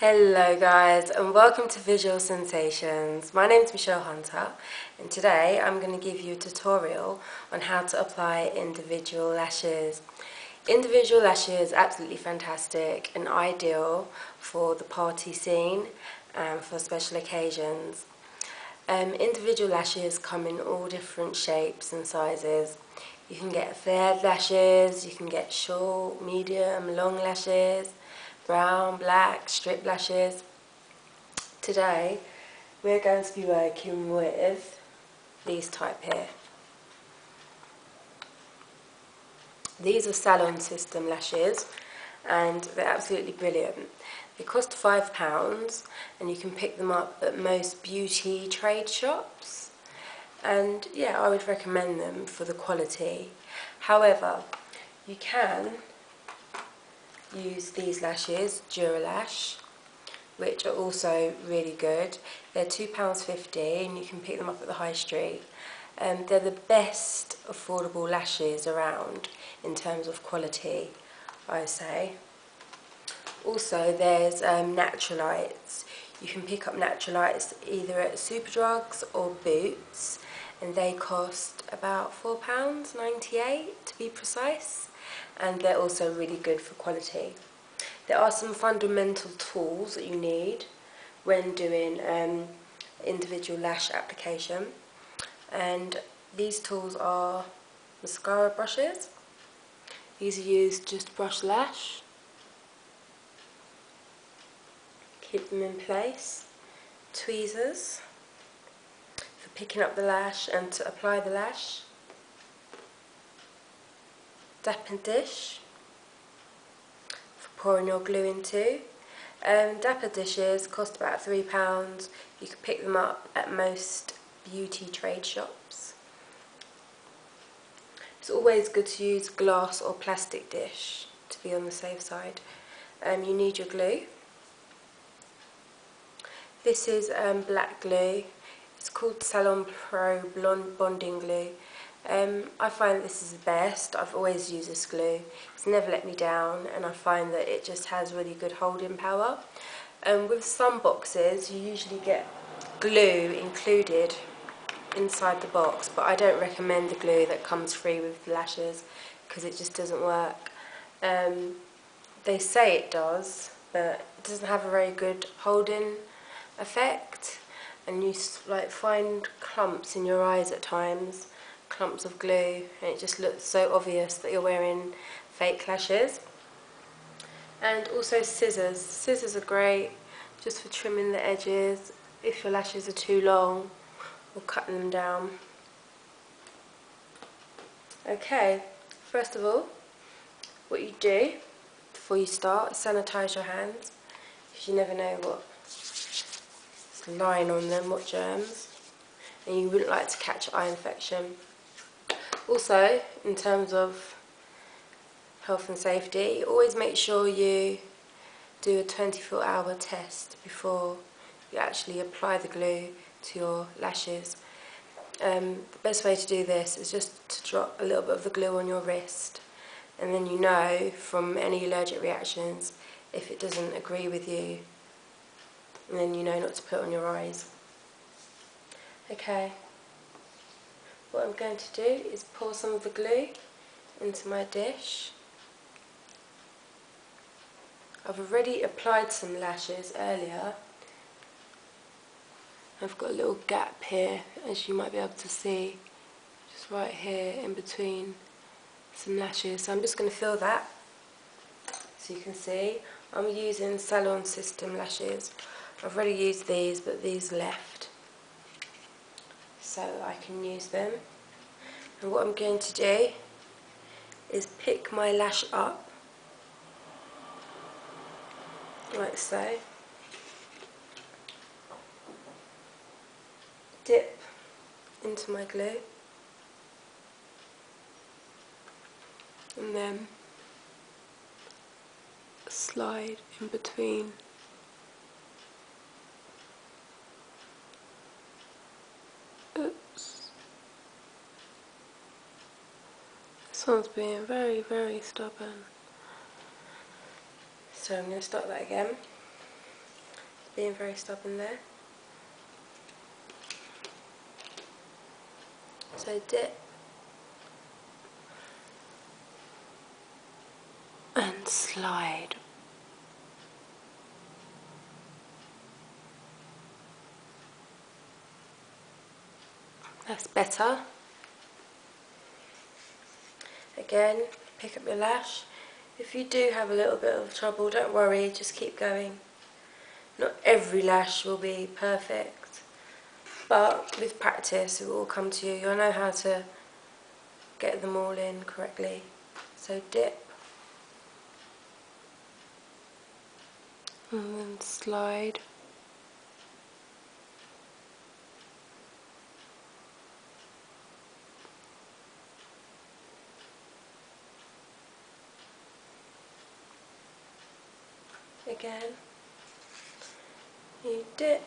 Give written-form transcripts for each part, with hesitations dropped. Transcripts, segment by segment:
Hello guys and welcome to Visual Sensations. My name is Michelle Hunter and today I'm going to give you a tutorial on how to apply individual lashes. Individual lashes are absolutely fantastic and ideal for the party scene and for special occasions. Individual lashes come in all different shapes and sizes. You can get flared lashes, you can get short, medium, long lashes, brown, black, strip lashes. Today we're going to be working with these type here. These are salon system lashes and they're absolutely brilliant. They cost £5 and you can pick them up at most beauty trade shops, and yeah, I would recommend them for the quality. However, you can use these lashes, Duralash, which are also really good. They're £2.50 and you can pick them up at the high street. They're the best affordable lashes around in terms of quality, I say. Also there's Naturalites. You can pick up Naturalites either at Superdrugs or Boots, and they cost about £4.98 to be precise, and they're also really good for quality. There are some fundamental tools that you need when doing individual lash application, and these tools are mascara brushes. These are used just to brush lash, keep them in place. Tweezers for picking up the lash and to apply the lash. Dapper dish for pouring your glue into. Dapper dishes cost about £3. You can pick them up at most beauty trade shops. It's always good to use glass or plastic dish to be on the safe side. You need your glue. This is black glue. It's called Salon Pro Bonding Glue. I find this is the best. I've always used this glue. It's never let me down, and I find that it just has really good holding power. With some boxes you usually get glue included inside the box, but I don't recommend the glue that comes free with the lashes because it just doesn't work. They say it does, but it doesn't have a very good holding effect, and you like find clumps in your eyes at times, clumps of glue, and it just looks so obvious that you're wearing fake lashes. And also scissors. Scissors are great just for trimming the edges if your lashes are too long, or cutting them down. Okay, first of all, what you do before you start is sanitize your hands, because you never know what's lying on them, what germs, and you wouldn't like to catch eye infection. Also, in terms of health and safety, always make sure you do a 24-hour test before you actually apply the glue to your lashes. The best way to do this is just to drop a little bit of the glue on your wrist, and then you know from any allergic reactions if it doesn't agree with you, and then you know not to put it on your eyes. Okay, what I'm going to do is pour some of the glue into my dish. I've already applied some lashes earlier. I've got a little gap here, as you might be able to see, just right here in between some lashes. So I'm just going to fill that. So you can see I'm using Salon System lashes. I've already used these, but these left, so I can use them. And what I'm going to do is pick my lash up, like so. Dip into my glue, and then slide in between. Oops. This one's being very, very stubborn. So I'm going to start that again. being very stubborn there. So dip and slide. That's better. Again, pick up your lash. If you do have a little bit of trouble, don't worry, just keep going. Not every lash will be perfect, but with practice it will all come to you. You'll know how to get them all in correctly. So dip and then slide. Again, you dip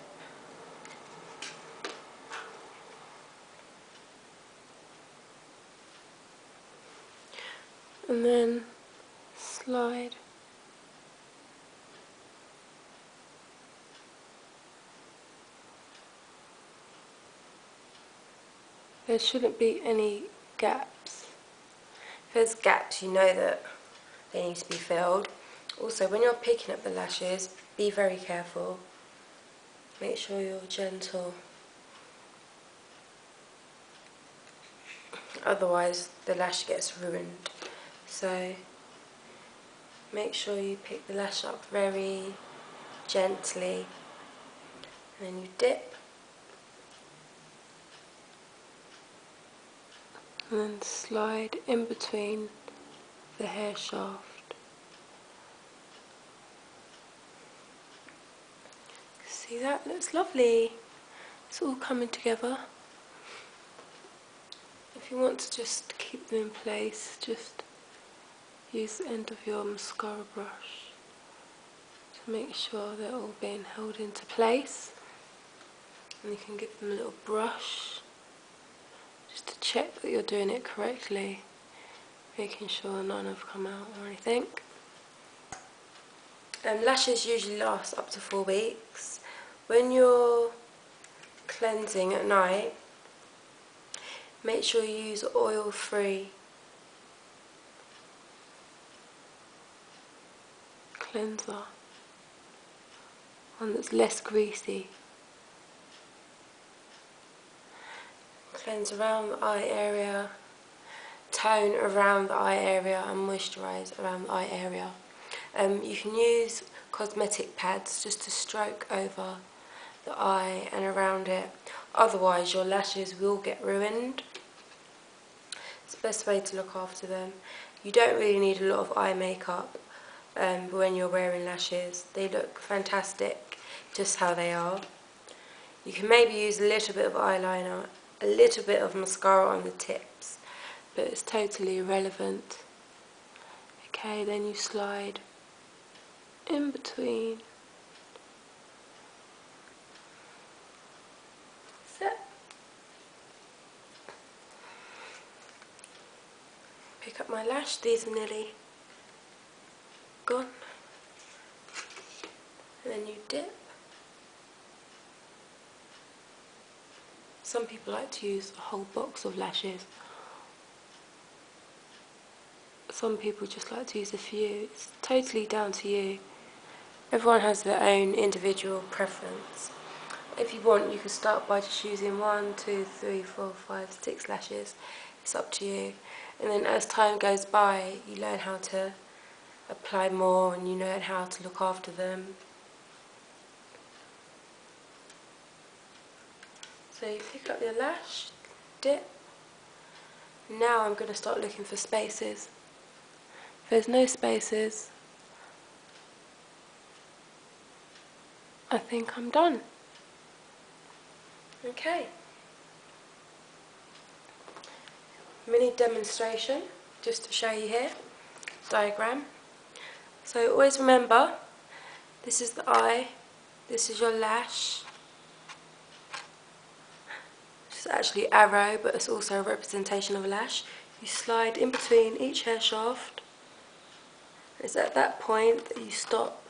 and then slide. There shouldn't be any gaps. If there's gaps, you know that they need to be filled. Also, when you're picking up the lashes, be very careful. Make sure you're gentle. Otherwise, the lash gets ruined. So, make sure you pick the lash up very gently. And then you dip. And then slide in between the hair shaft. See that? Looks lovely. It's all coming together. If you want to just keep them in place, just use the end of your mascara brush to make sure they're all being held into place. And you can give them a little brush just to check that you're doing it correctly, making sure none have come out or anything. Lashes usually last up to 4 weeks. When you're cleansing at night, make sure you use oil-free cleanser, one that's less greasy. Cleanse around the eye area, tone around the eye area and moisturise around the eye area. You can use cosmetic pads just to stroke over the eye and around it, otherwise your lashes will get ruined. It's the best way to look after them. You don't really need a lot of eye makeup when you're wearing lashes. They look fantastic just how they are. You can maybe use a little bit of eyeliner, a little bit of mascara on the tips, but it's totally irrelevant. Okay, then you slide in between. Set. Pick up my lash, these are nearly gone. And then you dip. Some people like to use a whole box of lashes. Some people just like to use a few. It's totally down to you. Everyone has their own individual preference. If you want, you can start by just using 1, 2, 3, 4, 5, 6 lashes. It's up to you. And then as time goes by, you learn how to apply more and you learn how to look after them. So you pick up your lash, dip. Now I'm going to start looking for spaces. If there's no spaces, I think I'm done. Okay. Mini demonstration, just to show you here, diagram. So always remember, this is the eye, this is your lash. It's actually arrow, but it's also a representation of a lash. You slide in between each hair shaft. It's at that point that you stop